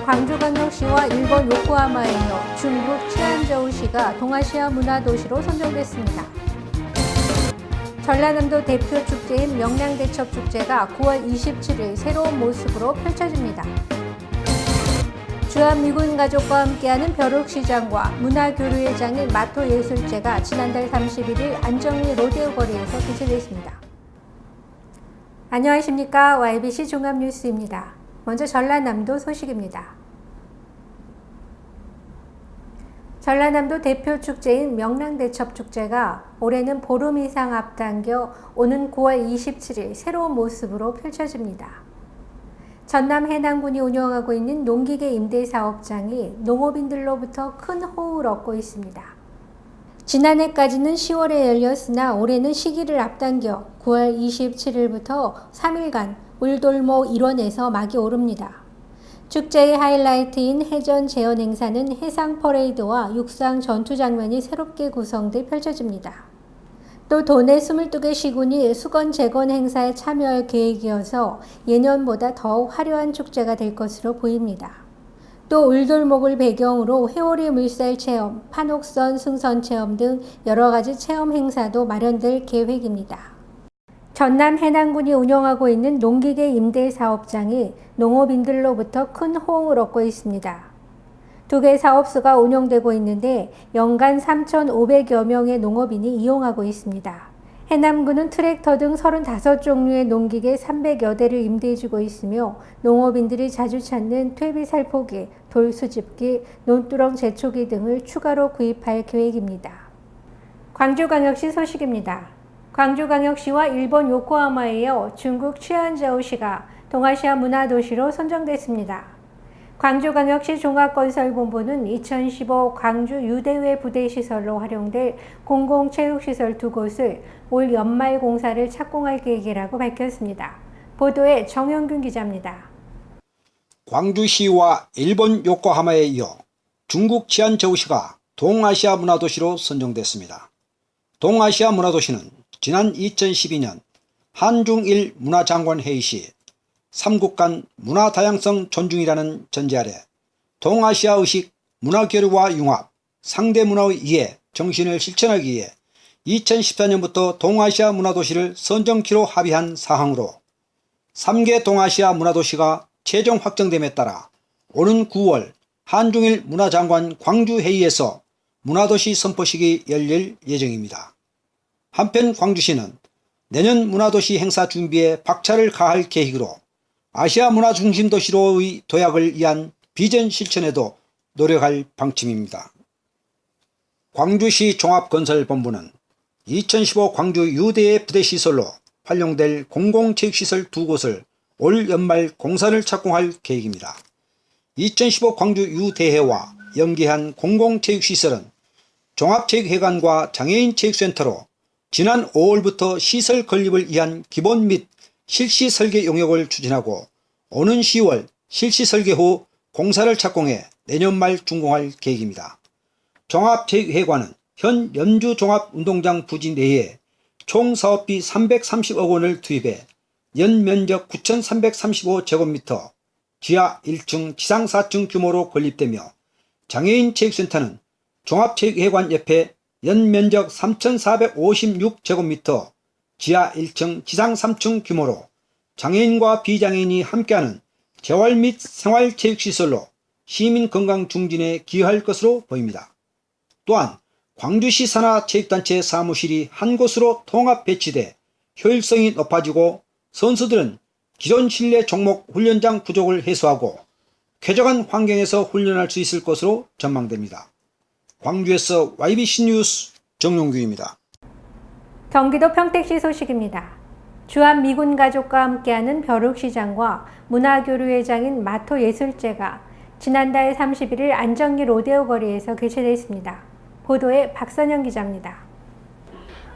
광주광역시와 일본 요코하마에 이어 중국 치안저우시가 동아시아 문화도시로 선정됐습니다. 전라남도 대표 축제인 명량대첩축제가 9월 27일 새로운 모습으로 펼쳐집니다. 주한미군 가족과 함께하는 벼룩시장과 문화교류의 장인 마토예술제가 지난달 31일 안정리 로데오 거리에서 개최됐습니다. 안녕하십니까. YBC 종합뉴스입니다. 먼저 전라남도 소식입니다. 전라남도 대표 축제인 명량대첩축제가 올해는 보름 이상 앞당겨 오는 9월 27일 새로운 모습으로 펼쳐집니다. 전남 해남군이 운영하고 있는 농기계 임대사업장이 농업인들로부터 큰 호응을 얻고 있습니다. 지난해까지는 10월에 열렸으나 올해는 시기를 앞당겨 9월 27일부터 3일간 울돌목 일원에서 막이 오릅니다. 축제의 하이라이트인 해전 재현 행사는 해상 퍼레이드와 육상 전투 장면이 새롭게 구성돼 펼쳐집니다. 또 도내 22개 시군이 수건 재건 행사에 참여할 계획이어서 예년보다 더욱 화려한 축제가 될 것으로 보입니다. 또 울돌목을 배경으로 회오리 물살 체험, 판옥선 승선 체험 등 여러 가지 체험 행사도 마련될 계획입니다. 전남 해남군이 운영하고 있는 농기계 임대 사업장이 농업인들로부터 큰 호응을 얻고 있습니다. 두 개 사업소가 운영되고 있는데 연간 3,500여 명의 농업인이 이용하고 있습니다. 해남군은 트랙터 등 35종류의 농기계 300여 대를 임대해주고 있으며 농업인들이 자주 찾는 퇴비살포기, 돌수집기, 논두렁 제초기 등을 추가로 구입할 계획입니다. 광주광역시 소식입니다. 광주광역시와 일본 요코하마에 이어 중국 치안저우시가 동아시아 문화도시로 선정됐습니다. 광주광역시 종합건설본부는 2015 광주 유대회 부대시설로 활용될 공공체육시설 2곳을 올 연말 공사를 착공할 계획이라고 밝혔습니다. 보도에 정영균 기자입니다. 광주시와 일본 요코하마에 이어 중국 치안저우시가 동아시아 문화도시로 선정됐습니다. 동아시아 문화도시는 지난 2012년 한중일 문화장관 회의 시 3국 간 문화 다양성 존중이라는 전제 아래 동아시아 의식, 문화교류와 융합, 상대 문화의 이해, 정신을 실천하기 위해 2014년부터 동아시아 문화도시를 선정키로 합의한 사항으로 3개 동아시아 문화도시가 최종 확정됨에 따라 오는 9월 한중일 문화장관 광주회의에서 문화도시 선포식이 열릴 예정입니다. 한편 광주시는 내년 문화도시 행사 준비에 박차를 가할 계획으로 아시아 문화 중심 도시로의 도약을 위한 비전 실천에도 노력할 방침입니다. 광주시 종합건설본부는 2015 광주 유대의 부대시설로 활용될 공공체육시설 2곳을 올 연말 공사를 착공할 계획입니다. 2015 광주 유대회와 연계한 공공체육시설은 종합체육회관과 장애인체육센터로 지난 5월부터 시설 건립을 위한 기본 및 실시 설계 용역을 추진하고 오는 10월 실시 설계 후 공사를 착공해 내년 말 준공할 계획입니다. 종합체육회관은 현 연주종합운동장 부지 내에 총 사업비 330억 원을 투입해 연면적 9,335제곱미터, 지하 1층, 지상 4층 규모로 건립되며 장애인 체육센터는 종합체육회관 옆에 연면적 3,456제곱미터, 지하 1층, 지상 3층 규모로 장애인과 비장애인이 함께하는 재활 및 생활체육시설로 시민 건강 증진에 기여할 것으로 보입니다. 또한 광주시 산하체육단체 사무실이 한 곳으로 통합 배치돼 효율성이 높아지고 선수들은 기존 실내 종목 훈련장 부족을 해소하고 쾌적한 환경에서 훈련할 수 있을 것으로 전망됩니다. 광주에서 YBC 뉴스 정용규입니다. 경기도 평택시 소식입니다. 주한미군 가족과 함께하는 벼룩시장과 문화교류의 장인 마토예술제가 지난달 31일 안정리 로데오 거리에서 개최됐습니다. 보도에 박선영 기자입니다.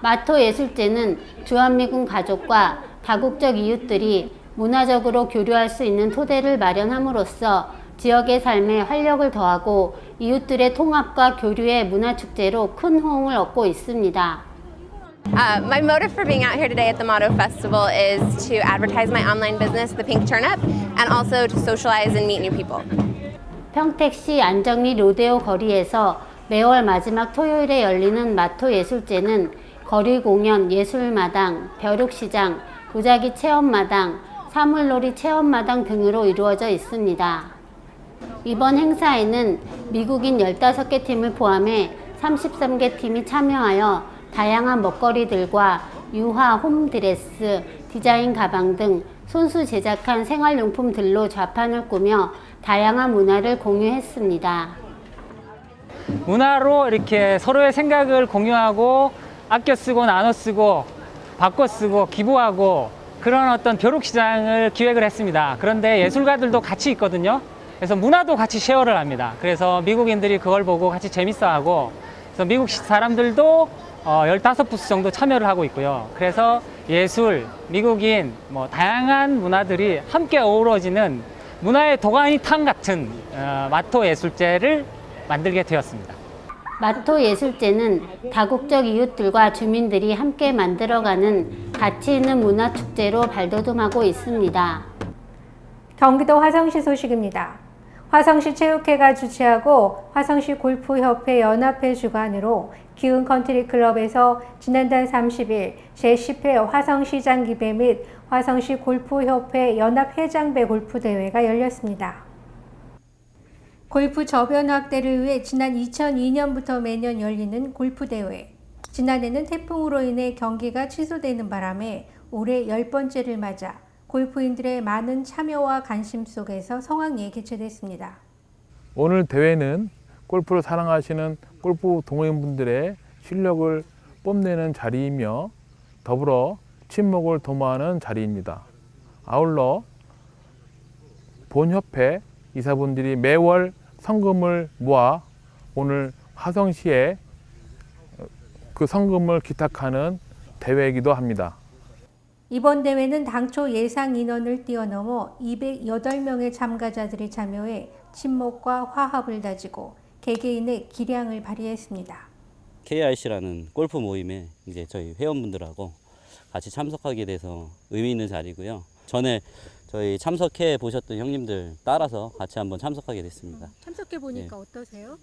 마토예술제는 주한미군 가족과 다국적 이웃들이 문화적으로 교류할 수 있는 토대를 마련함으로써 지역의 삶에 활력을 더하고 이웃들의 통합과 교류의 문화축제로 큰 호응을 얻고 있습니다. My motive for being out here today at the Motto Festival is to advertise my online business, The Pink Turnip, and also to socialize and meet new people. 평택시 안정리 로데오 거리에서 매월 마지막 토요일에 열리는 마토 예술제는 거리 공연, 예술마당, 벼룩시장, 도자기 체험마당, 사물놀이 체험마당 등으로 이루어져 있습니다. 이번 행사에는 미국인 15개 팀을 포함해 33개 팀이 참여하여 다양한 먹거리들과 유화, 홈드레스, 디자인 가방 등 손수 제작한 생활용품들로 좌판을 꾸며 다양한 문화를 공유했습니다. 문화로 이렇게 서로의 생각을 공유하고 아껴 쓰고 나눠 쓰고 바꿔 쓰고 기부하고 그런 어떤 벼룩시장을 기획을 했습니다. 그런데 예술가들도 같이 있거든요. 그래서 문화도 같이 쉐어를 합니다. 그래서 미국인들이 그걸 보고 같이 재밌어하고, 그래서 미국 사람들도 15부스 정도 참여를 하고 있고요. 그래서 예술, 미국인, 다양한 문화들이 함께 어우러지는 문화의 도가니탕 같은 마토 예술제를 만들게 되었습니다. 마토 예술제는 다국적 이웃들과 주민들이 함께 만들어가는 가치 있는 문화축제로 발돋움하고 있습니다. 경기도 화성시 소식입니다. 화성시 체육회가 주최하고 화성시 골프협회 연합회 주관으로 기흥 컨트리클럽에서 지난달 30일 제10회 화성시장 기배 및 화성시 골프협회 연합회장배 골프대회가 열렸습니다. 골프 저변 확대를 위해 지난 2002년부터 매년 열리는 골프대회. 지난해는 태풍으로 인해 경기가 취소되는 바람에 올해 10번째를 맞아 골프인들의 많은 참여와 관심 속에서 성황리에 개최됐습니다. 오늘 대회는 골프를 사랑하시는 골프 동호인분들의 실력을 뽐내는 자리이며 더불어 친목을 도모하는 자리입니다. 아울러 본협회 이사분들이 매월 성금을 모아 오늘 화성시에 그 성금을 기탁하는 대회이기도 합니다. 이번 대회는 당초 예상 인원을 뛰어넘어 208명의 참가자들이 참여해 친목과 화합을 다지고 개개인의 기량을 발휘했습니다. KRC라는 골프 모임에 이제 저희 회원분들하고 같이 참석하게 돼서 의미 있는 자리고요. 전에 저희 참석해 보셨던 형님들 따라서 같이 한번 참석하게 됐습니다. 참석해 보니까 어떠세요?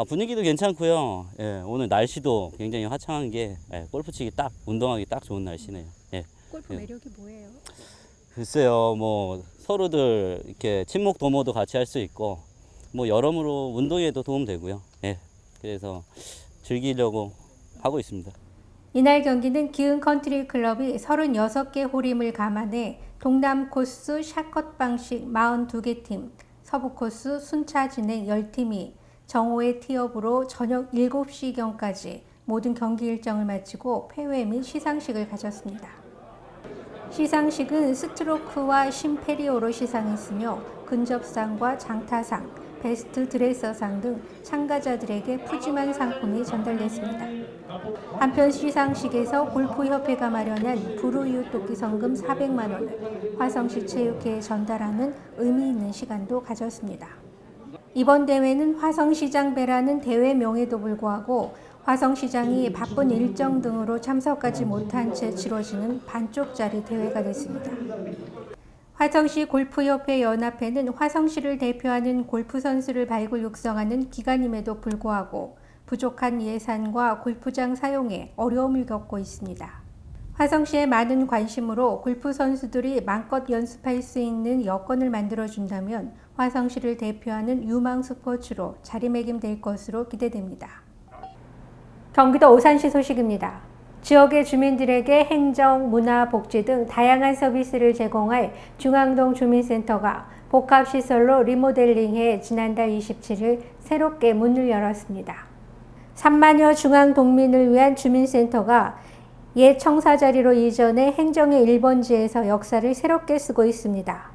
분위기도 괜찮고요. 예, 오늘 날씨도 굉장히 화창한 게 골프 치기 딱 운동하기 딱 좋은 날씨네요. 예. 골프 매력이 뭐예요? 글쎄요, 서로들 이렇게 친목 도모도 같이 할 수 있고 여러모로 운동에도 도움 되고요. 예. 그래서 즐기려고 하고 있습니다. 이날 경기는 기흥 컨트리 클럽이 36개 홀임을 감안해 동남 코스 샷컷 방식 42개 팀, 서부 코스 순차 진행 10팀이 정오의 티업으로 저녁 7시경까지 모든 경기 일정을 마치고 폐회 및 시상식을 가졌습니다. 시상식은 스트로크와 심페리오로 시상했으며 근접상과 장타상, 베스트 드레서상 등 참가자들에게 푸짐한 상품이 전달됐습니다. 한편 시상식에서 골프협회가 마련한 불우이웃 돕기 성금 400만 원을 화성시 체육회에 전달하는 의미 있는 시간도 가졌습니다. 이번 대회는 화성시장배라는 대회명에도 불구하고 화성시장이 바쁜 일정 등으로 참석하지 못한 채 치러지는 반쪽짜리 대회가 됐습니다. 화성시 골프협회 연합회는 화성시를 대표하는 골프 선수를 발굴 육성하는 기관임에도 불구하고 부족한 예산과 골프장 사용에 어려움을 겪고 있습니다. 화성시의 많은 관심으로 골프 선수들이 마음껏 연습할 수 있는 여건을 만들어준다면 화성시를 대표하는 유망 스포츠로 자리매김될 것으로 기대됩니다. 경기도 오산시 소식입니다. 지역의 주민들에게 행정, 문화, 복지 등 다양한 서비스를 제공할 중앙동 주민센터가 복합시설로 리모델링해 지난달 27일 새롭게 문을 열었습니다. 3만여 중앙동민을 위한 주민센터가 옛 청사자리로 이전해 행정의 1번지에서 역사를 새롭게 쓰고 있습니다.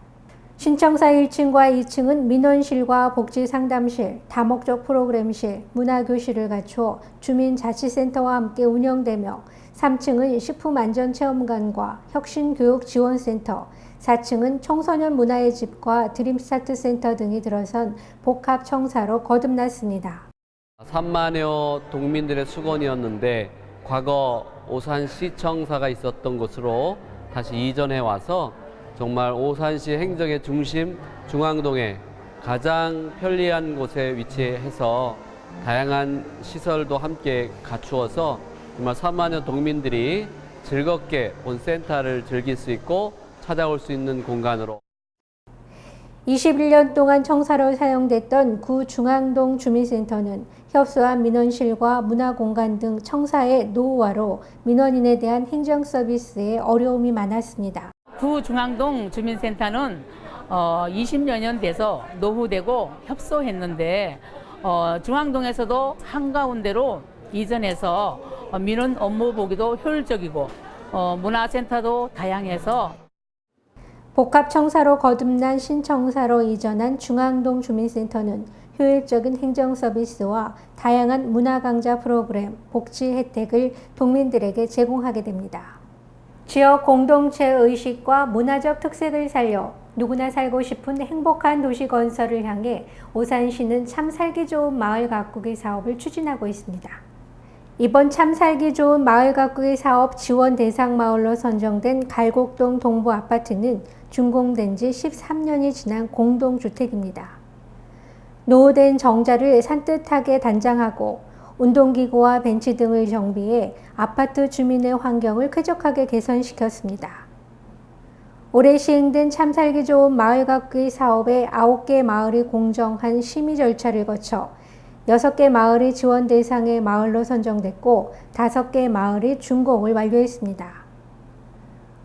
신청사 1층과 2층은 민원실과 복지상담실, 다목적 프로그램실, 문화교실을 갖추어 주민자치센터와 함께 운영되며 3층은 식품안전체험관과 혁신교육지원센터, 4층은 청소년 문화의 집과 드림스타트센터 등이 들어선 복합청사로 거듭났습니다. 3만여 동민들의 수건이었는데 과거 오산시청사가 있었던 곳으로 다시 이전해 와서 정말 오산시 행정의 중심 중앙동에 가장 편리한 곳에 위치해서 다양한 시설도 함께 갖추어서 정말 3만여 동민들이 즐겁게 본 센터를 즐길 수 있고 찾아올 수 있는 공간으로 21년 동안 청사로 사용됐던 구 중앙동 주민센터는 협소한 민원실과 문화공간 등 청사의 노후화로 민원인에 대한 행정 서비스에 어려움이 많았습니다. 구 중앙동 주민센터는 20여 년 돼서 노후되고 협소했는데 중앙동에서도 한가운데로 이전해서 민원 업무 보기도 효율적이고 문화센터도 다양해서 복합청사로 거듭난 신청사로 이전한 중앙동 주민센터는 효율적인 행정 서비스와 다양한 문화강좌 프로그램, 복지 혜택을 동민들에게 제공하게 됩니다. 지역 공동체 의식과 문화적 특색을 살려 누구나 살고 싶은 행복한 도시 건설을 향해 오산시는 참 살기 좋은 마을 가꾸기 사업을 추진하고 있습니다. 이번 참 살기 좋은 마을 가꾸기 사업 지원 대상 마을로 선정된 갈곡동 동부 아파트는 준공된 지 13년이 지난 공동주택입니다. 노후된 정자를 산뜻하게 단장하고 운동기구와 벤치 등을 정비해 아파트 주민의 환경을 쾌적하게 개선시켰습니다. 올해 시행된 참 살기 좋은 마을 가꾸기 사업에 9개 마을이 공정한 심의 절차를 거쳐 6개 마을이 지원 대상의 마을로 선정됐고 5개 마을이 준공을 완료했습니다.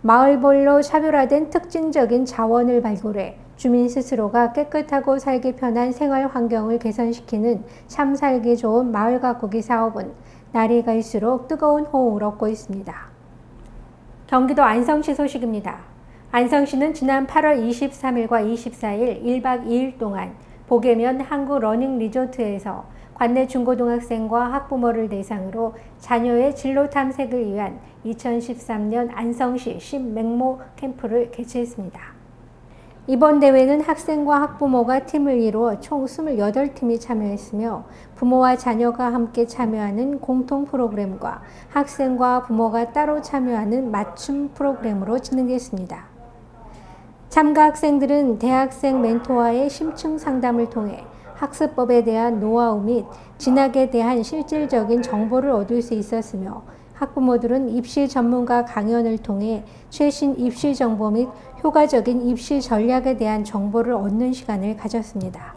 마을별로 차별화된 특징적인 자원을 발굴해 주민 스스로가 깨끗하고 살기 편한 생활 환경을 개선시키는 참 살기 좋은 마을 가꾸기 사업은 날이 갈수록 뜨거운 호응을 얻고 있습니다. 경기도 안성시 소식입니다. 안성시는 지난 8월 23일과 24일 1박 2일 동안 보게면 한국 러닝 리조트에서 관내 중고등학생과 학부모를 대상으로 자녀의 진로 탐색을 위한 2013년 안성시 신맹모 캠프를 개최했습니다. 이번 대회는 학생과 학부모가 팀을 이루어 총 28팀이 참여했으며 부모와 자녀가 함께 참여하는 공통 프로그램과 학생과 부모가 따로 참여하는 맞춤 프로그램으로 진행됐습니다. 참가 학생들은 대학생 멘토와의 심층 상담을 통해 학습법에 대한 노하우 및 진학에 대한 실질적인 정보를 얻을 수 있었으며 학부모들은 입시 전문가 강연을 통해 최신 입시 정보 및 효과적인 입시 전략에 대한 정보를 얻는 시간을 가졌습니다.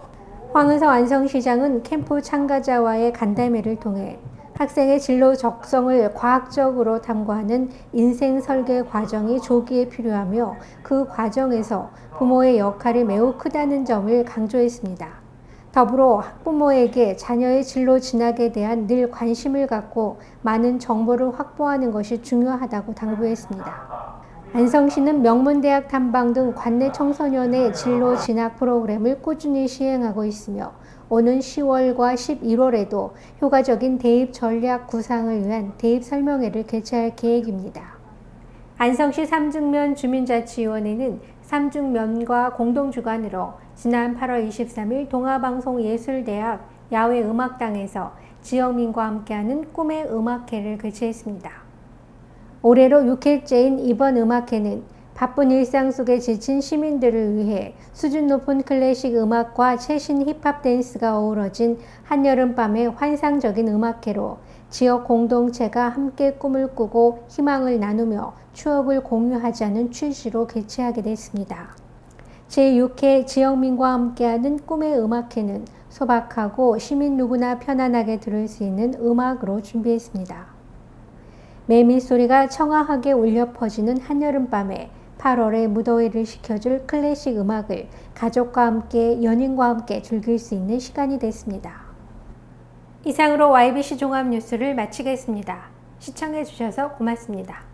황은서 안성시장은 캠프 참가자와의 간담회를 통해 학생의 진로 적성을 과학적으로 탐구하는 인생 설계 과정이 조기에 필요하며 그 과정에서 부모의 역할이 매우 크다는 점을 강조했습니다. 더불어 학부모에게 자녀의 진로 진학에 대한 늘 관심을 갖고 많은 정보를 확보하는 것이 중요하다고 당부했습니다. 안성시는 명문대학 탐방 등 관내 청소년의 진로 진학 프로그램을 꾸준히 시행하고 있으며 오는 10월과 11월에도 효과적인 대입 전략 구상을 위한 대입 설명회를 개최할 계획입니다. 안성시 삼중면 주민자치위원회는 삼중면과 공동주관으로 지난 8월 23일 동아방송예술대학 야외음악당에서 지역민과 함께하는 꿈의 음악회를 개최했습니다. 올해로 6회째인 이번 음악회는 바쁜 일상 속에 지친 시민들을 위해 수준 높은 클래식 음악과 최신 힙합 댄스가 어우러진 한여름밤의 환상적인 음악회로 지역 공동체가 함께 꿈을 꾸고 희망을 나누며 추억을 공유하자는 취지로 개최하게 됐습니다. 제6회 지역민과 함께하는 꿈의 음악회는 소박하고 시민 누구나 편안하게 들을 수 있는 음악으로 준비했습니다. 매미 소리가 청아하게 울려 퍼지는 한여름밤에 8월의 무더위를 식혀줄 클래식 음악을 가족과 함께 연인과 함께 즐길 수 있는 시간이 됐습니다. 이상으로 YBC 종합뉴스를 마치겠습니다. 시청해 주셔서 고맙습니다.